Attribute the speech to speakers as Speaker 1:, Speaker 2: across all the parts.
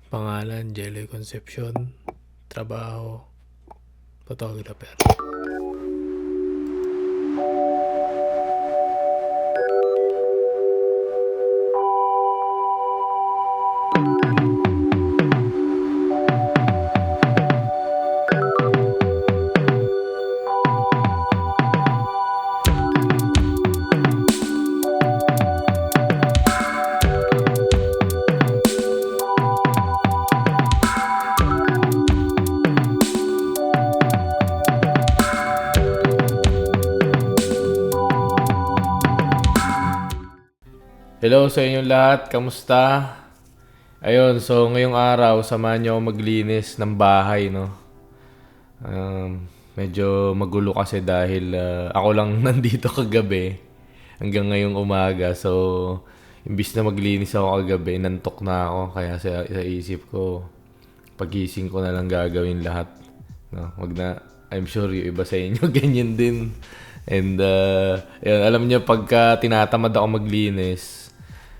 Speaker 1: Pangalan, Jeloy Concepcion. Trabaho, photographer. Hello sa inyong lahat, kamusta? Ayun, so ngayong araw, samahan niyo ako maglinis ng bahay, no? Medyo magulo kasi dahil ako lang nandito kagabi hanggang ngayong umaga. So, imbis na maglinis ako kagabi, nantok na ako. Kaya sa isip ko, pagising ko na lang gagawin lahat. No? Wag na, I'm sure yung iba sa inyo ganyan din. And yun, alam niyo pagka tinatamad ako maglinis,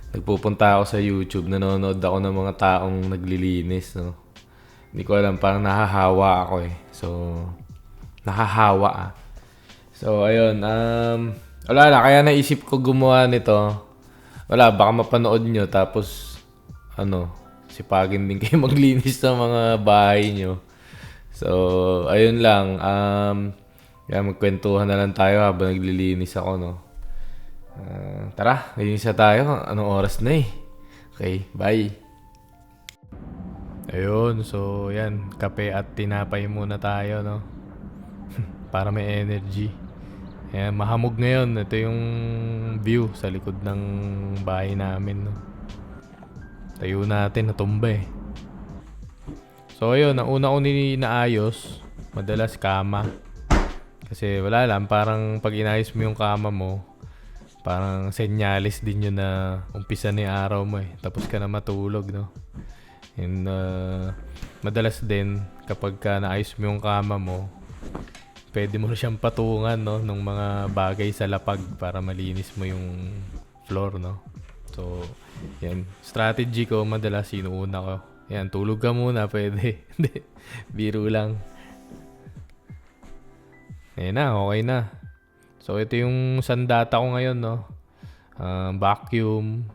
Speaker 1: nagpupunta ako sa YouTube, nanonood ako ng mga taong naglilinis, no. Hindi ko alam, parang nahahawa ako eh. So, nahahawa ah. So, ayun, wala na, kaya naisip ko gumawa nito. Wala, baka mapanood nyo, tapos, sipagin din kayo maglinis ng mga bahay nyo. So, ayun lang, kaya magkwentuhan na lang tayo habang naglilinis ako, no. Tara, linis na tayo. Anong oras na eh? Okay, bye. Ayun, so yan, kape at tinapay muna tayo, no? Para may energy. Ayan, mahamog ngayon. Ito yung view sa likod ng bahay namin, no? Tayo natin, natumba eh. So ayun, ang una ko naayos, madalas kama. Kasi wala lang, parang pag inayos mo yung kama mo, parang senyalis din yun na umpisa na yung araw mo eh. Tapos ka na matulog, no? And madalas din, kapag ka naayos mo yung kama mo, pwede mo na siyang patungan, no? Ng mga bagay sa lapag para malinis mo yung floor, no? So, yan. Strategy ko, madalas inuuna ko. Yan, tulog ka muna, pwede. Hindi, biro lang. Ayan na, okay na. So, ito yung sandata ko ngayon, no? Vacuum,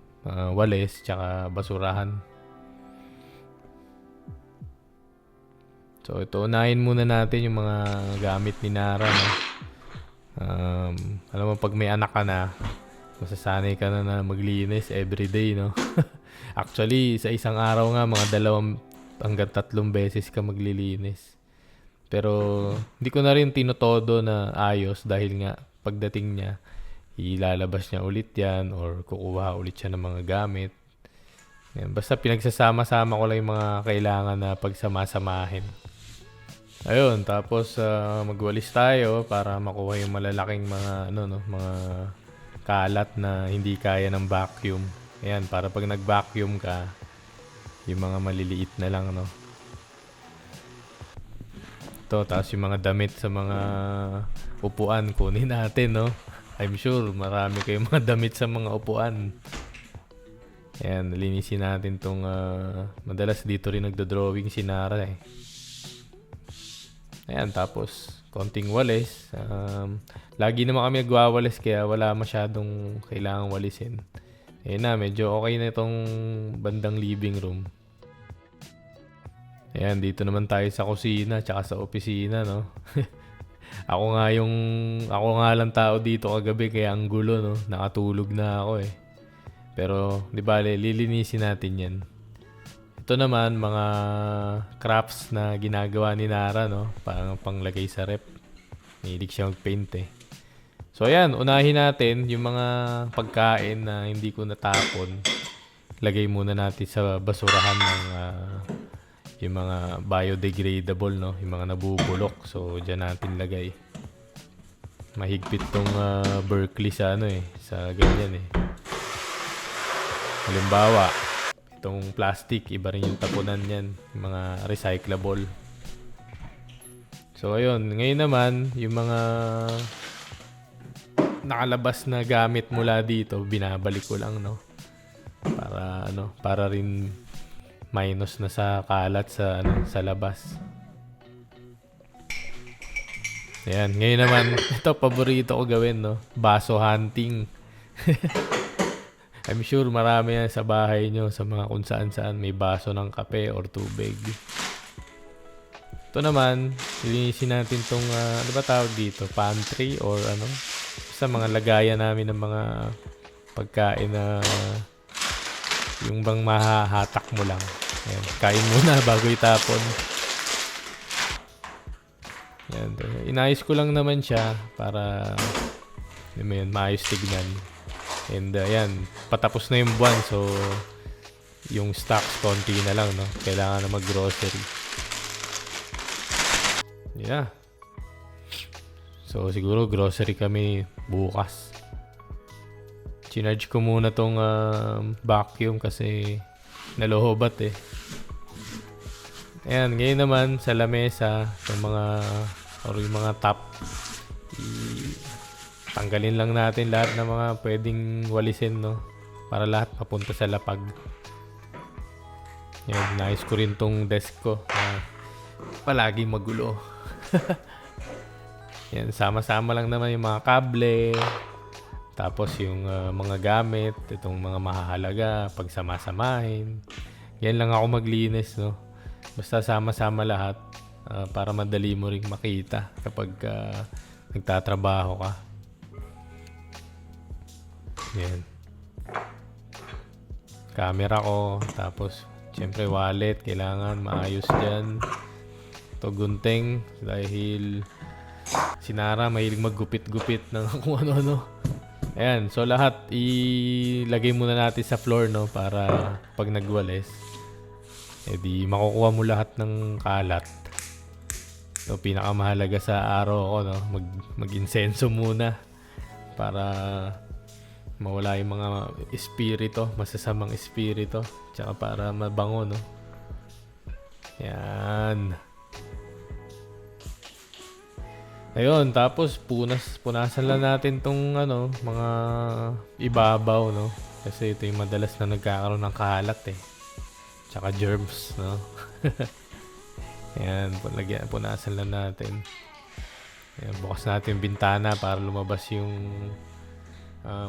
Speaker 1: walis, tsaka basurahan. So, ito, unahin muna natin yung mga gamit ni Nara, no? Alam mo, pag may anak ka na, masasanay ka na maglinis everyday, no? Actually, sa isang araw nga, mga 2 hanggang 3 beses ka maglilinis. Pero, hindi ko na rin tinotodo na ayos dahil nga, pagdating niya, ilalabas niya ulit yan or kukuha ulit siya ng mga gamit. Yan. Basta pinagsasama-sama ko lang yung mga kailangan na pagsamasamahin. Ayun, tapos magwalis tayo para makuha yung malalaking mga mga kalat na hindi kaya ng vacuum. Ayan, para pag nag-vacuum ka, yung mga maliliit na lang, no. Ito, tapos yung mga damit sa mga upuan, kunin natin, no. I'm sure marami kayong mga damit sa mga upuan. Ayan, linisin natin tong madalas dito rin nagdo-drawing si Nara eh. Ayan, tapos konting walis. Lagi naman kami nagwawalis kaya wala masyadong kailangang walisin. Ayan na, medyo okay na itong bandang living room. Ayan, dito naman tayo sa kusina tsaka sa opisina, no. Ako nga lang tao dito kagabi kaya ang gulo, no. Nakatulog na ako eh. Pero, di bale, lilinisin natin yan. Ito naman, mga crafts na ginagawa ni Nara, no? Parang panglagay sa rep. Hilig siya mag-paint eh. So, ayan, unahin natin yung mga pagkain na hindi ko natapon. Lagay muna natin sa basurahan ng yung mga biodegradable, no? Yung mga nabubulok. So, dyan natin lagay. Mahigpit tong Berkeley sa sa ganyan eh. Halimbawa, itong plastic, iba rin yung tapunan yan. Yung mga recyclable. So, ayun. Ngayon naman, yung mga nakalabas na gamit mula dito, binabalik ko lang, no? Para rin minus na sa kalat sa ano, sa labas. Ayan, ngayon naman, ito paborito ko gawin, no? Baso hunting. I'm sure marami yan sa bahay nyo, sa mga kung saan-saan may baso ng kape or tubig. Ito naman, linisin natin tong, ano ba tawag dito? Pantry or ano? Sa mga lagayan namin ng mga pagkain na yung bang mahahatak mo lang. Ayan, kain muna bago itapon. Ayan, inayos ko lang naman siya para maayos tignan. And ayan, patapos na yung buwan, so yung stocks konti na lang, no? Kailangan na mag-grocery. Yeah. So siguro grocery kami bukas. Chinarge ko muna tong vacuum kasi nalohobat eh. Ayan, ngayon naman sa lamesa, yung mga or yung mga top, tanggalin lang natin lahat ng mga pwedeng walisin, no? Para lahat papunta sa lapag. Yan, nice ko rin tong desk ko. Palagi magulo. Yan, sama-sama lang naman yung mga kable. Tapos yung mga gamit, itong mga mahahalaga, pagsama-samahin. Yan lang ako maglinis, no? Basta sama-sama lahat para madali mo ring makita kapag nagtatrabaho ka. Yan. Camera ko, tapos siyempre wallet, kailangan maayos dyan. Ito gunting, dahil si Nara mahilig maggupit-gupit ng kung ano-ano. Ayan, so lahat ilagay muna natin sa floor, no, para pag nagwalis, di makukuha mo lahat ng kalat. So pinakamahalaga sa araw ko, no, mag-insenso muna para mawala yung mga espiritu, masasamang espiritu, tsaka para mabango, no. Yan. Ayun, tapos punasan lang natin tong ano, mga ibabaw, no. Kasi ito yung madalas na nagkakaroon ng kalat eh. Tsaka germs, no. Ayan, punasan lang natin. Ayan, bukas natin yung bintana para lumabas yung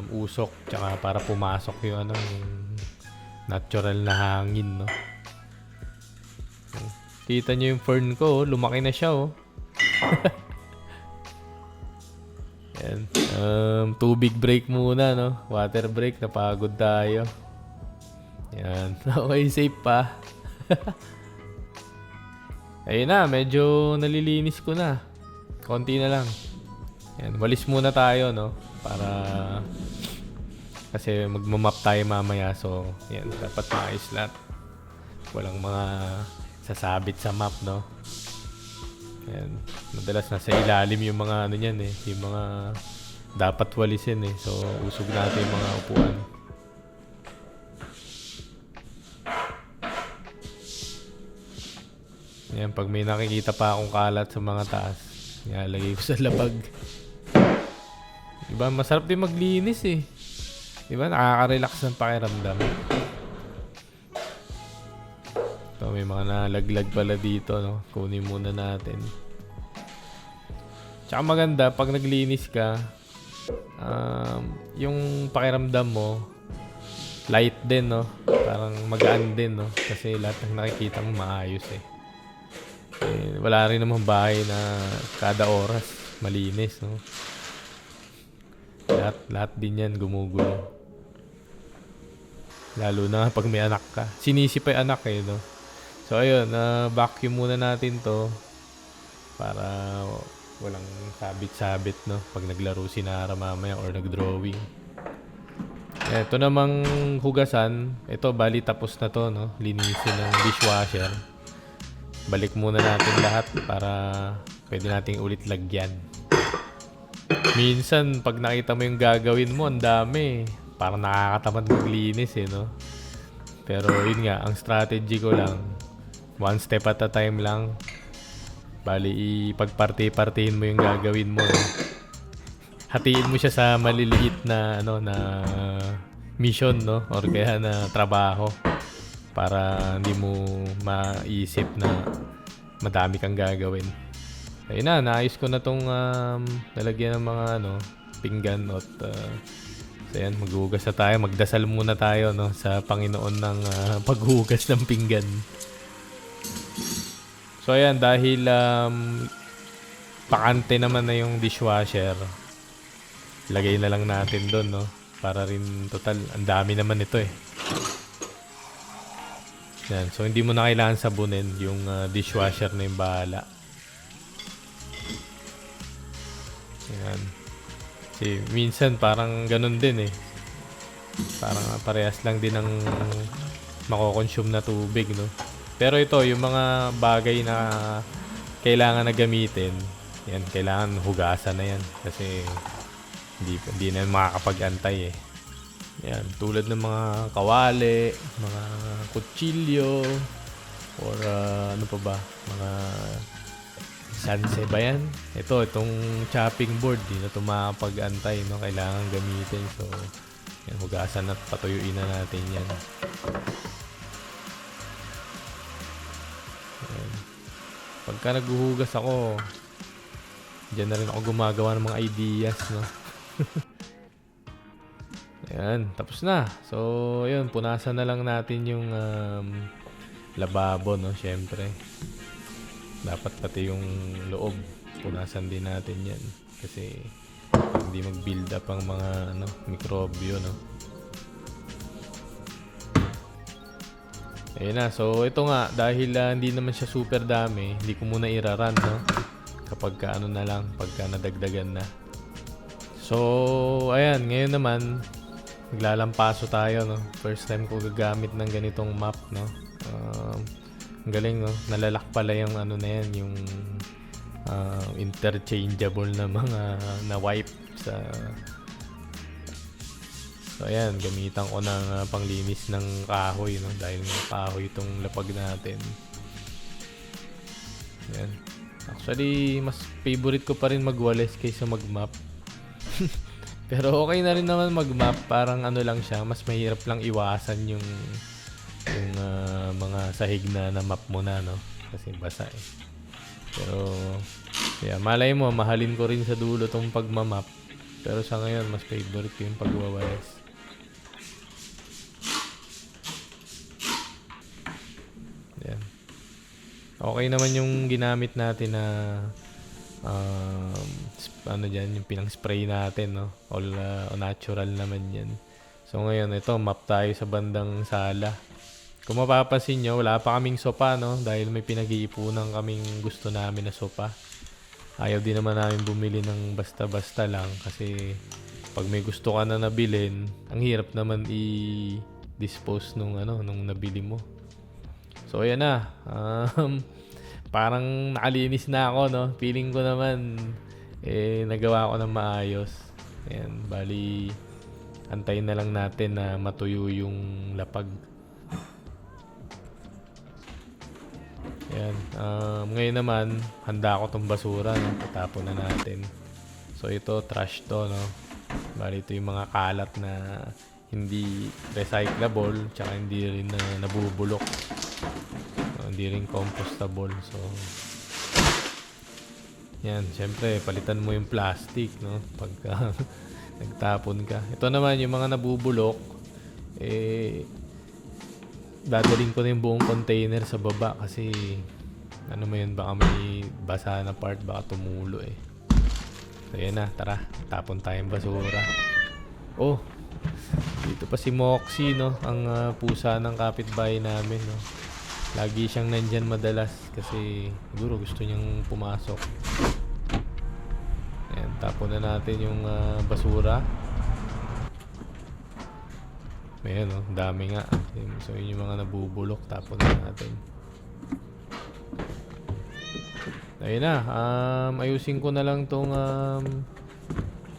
Speaker 1: usok, tsaka para pumasok yung ano, yung natural na hangin, no. Kita nyo yung fern ko, oh, lumaki na siya, oh. Yan. Tubig break muna, no? Water break, napagod tayo. Yan. Okay, safe pa. Ayun na, medyo nalilinis ko na. Konti na lang. Yan, walis muna tayo, no? Para kasi magmamap tayo mamaya. So, yan, dapat maayos lahat. Walang mga sasabit sa map, no? Ayan. Madalas nasa ilalim yung mga ano niyan eh. Yung mga dapat walisin eh. So, usog natin yung mga upuan. Ayan, pag may nakikita pa akong kalat sa mga taas, nilalagay ko sa labag. Diba? Masarap din maglinis eh. Diba? Nakaka-relax ng pakiramdam. So, may mga nalaglag pala dito, no? Kunin muna natin. Tsaka maganda, pag naglinis ka, yung pakiramdam mo, light din, no? Parang magaan din, no? Kasi lahat ng nakikita mo maayos, eh. Wala rin namang bahay na kada oras malinis, no? Lahat din yan gumugulo. Lalo na pag may anak ka. Sinisip pa yung anak, eh, no? So ayun, vacuum muna natin to para walang sabit-sabit, no, pag naglaro si Nara mamaya or nagdrawing. Ito namang hugasan, ito bali tapos na to, no, linisin ng dishwasher. Balik muna natin lahat para pwede nating ulit lagyan. Minsan pag nakita mo yung gagawin mo, ang dami, parang nakakatamad maglinis, eh, no. Pero yun nga, ang strategy ko lang, one step at a time lang. Bali, ipagparti-partihin mo yung gagawin mo. Hatiin mo siya sa maliliit na ano na mission, no, or kaya na trabaho para hindi mo maisip na madami kang gagawin. Ayun na, naayos ko na tong lalagyan ng mga pinggan at so yan, maghugas na tayo. Magdasal muna tayo sa Panginoon ng paghugas ng pinggan. So ayan, dahil pakante naman na yung dishwasher, lagay na lang natin doon, para rin total, ang dami naman ito eh. Yan, so hindi mo na kailangan sabunin yung dishwasher na yung bahala. Yan. Kasi minsan parang ganun din eh. Parang parehas lang din ang mako-consume na tubig, no? Pero ito, yung mga bagay na kailangan na gamitin, yan, kailangan hugasan na yan. Kasi hindi na makakapag-antay eh. Yan, tulad ng mga kawali, mga kutsilyo, or ano pa ba, mga sanse ba yan? Itong chopping board, di na ito makakapag-antay, no? Kailangan gamitin. So, yan, hugasan at patuyuin na natin yan. Yan. Pagka naghuhugas ako, diyan na rin ako gumagawa ng mga ideas, no? Ayan, tapos na. So, yun, punasan na lang natin yung lababo, no? Siyempre. Dapat pati yung loob, punasan din natin yan. Kasi, hindi mag-build up ang mga mikrobyo, no? Ayan na. So, ito nga, dahil hindi naman siya super dami, hindi ko muna iraran, no? Kapag na lang, pagka nadagdagan na. So, ayan, ngayon naman, maglalampaso tayo, no? First time ko gagamit ng ganitong map, no? Ang galing, no? Nalalak pala yung na yan, yung interchangeable na mga na-wipe sa... So, ayan, gamitan ko ng panglinis ng kahoy, no? Dahil ng kahoy itong lapag natin. Ayan. Actually, mas favorite ko pa rin magwalis kaysa mag-map. Pero okay na rin naman mag-map, parang lang siya, mas mahirap lang iwasan yung mga sahig na map mo na, no? Kasi basa eh. Pero, yeah, malay mo, mahalin ko rin sa dulo tong pagmamap. Pero sa ngayon, mas favorite ko yung pagwawalis. Yan. Okay naman yung ginamit natin na dyan, yung pinang-spray natin, no? All natural naman yan. So ngayon, ito, map tayo sa bandang sala. Kung mapapansin nyo, wala pa kaming sopa, no? Dahil may pinag-iipunan kaming gusto namin na sopa. Ayaw din naman namin bumili ng basta-basta lang kasi pag may gusto ka na nabilin, ang hirap naman i-dispose nung nabili mo. So ayan na. Parang nakalinis na ako, no? Feeling ko naman nagawa ko ng maayos. Ayan, bali antayin na lang natin na matuyo yung lapag. Ayan, ngayon naman handa ko tong basura, no? Tatapon na natin. So ito, trash to, no? Bali ito yung mga kalat na hindi recyclable, tsaka hindi rin nabubulok. Hindi rin compostable. So yan, syempre palitan mo yung plastic, no? Pagka nagtapon ka. Ito naman yung mga nabubulok, dadaling ko na yung buong container sa baba kasi mo yun, baka may basa na part, baka tumulo eh. So yan na, tara, tapon tayong basura. Oh, dito pa si Moxie, no? Ang pusa ng kapitbahay namin, no? Lagi siyang nandyan madalas kasi siguro gusto niyang pumasok. Ayan, tapon na natin yung basura. Ayan, no? Dami nga. So yun yung mga nabubulok, tapon na natin. Ayun na, ayusin ko na lang tong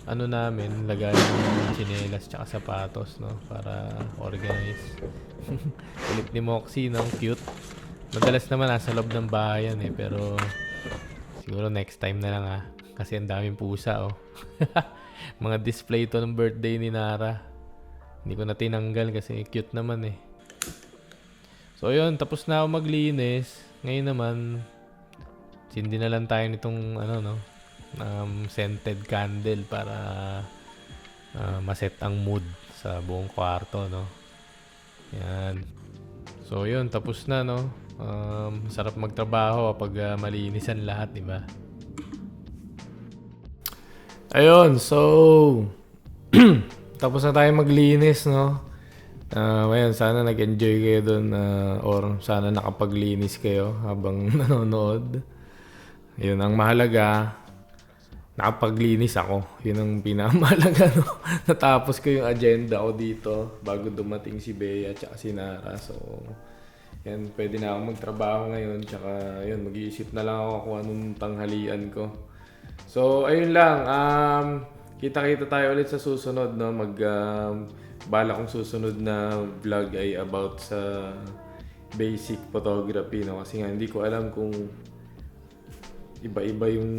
Speaker 1: namin, lagay ng tsinelas tsaka sapatos, no? Para organize. Kulit ni Moxie, no? Cute. Madalas naman nasa loob ng bahay yan eh, pero siguro next time na lang kasi ang daming pusa, oh. Mga display to ng birthday ni Nara. Hindi ko na tinanggal kasi cute naman eh. So yun, tapos na ako maglinis. Ngayon naman, sindi na lang tayo nitong ano no, scented candle para maset ang mood sa buong kwarto no. Yan. So yun, tapos na no. Sarap magtrabaho kapag malinisan lahat, di ba? Ayun, so tapos na tayo maglinis no. Ngayon, sana nag-enjoy kayo doon or sana nakapaglinis kayo habang nanonood. Yun ang mahalaga. Nakapaglinis ako. Yun ang pinakamahalaga, no? Natapos ko yung agenda ko dito bago dumating si Bea at si Nara. So, yan, pwede na ako magtrabaho ngayon. Tsaka, yun, mag-iisip na lang ako kung anong tanghalian ko. So, ayun lang. Kita-kita tayo ulit sa susunod, no? Bala kong susunod na vlog ay about sa basic photography, no? Kasi nga, hindi ko alam kung iba-iba yung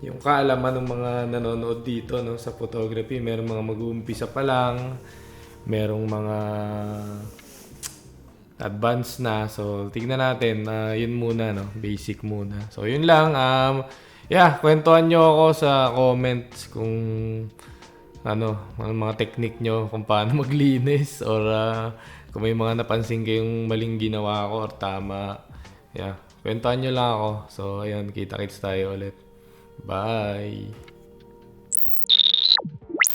Speaker 1: yung kaalaman ng mga nanonood dito no sa photography. Merong mga mag-uumpisa pa lang, merong mga advanced na. So tingnan natin, yun muna no, basic muna. So yun lang, kwentuhan nyo ako sa comments kung ano mga technique nyo kung paano maglinis or kung may mga napansin kayong maling ginawa ko or tama. Kwentuhan nyo lang ako. So, ayun, kita-kits tayo ulit. Bye!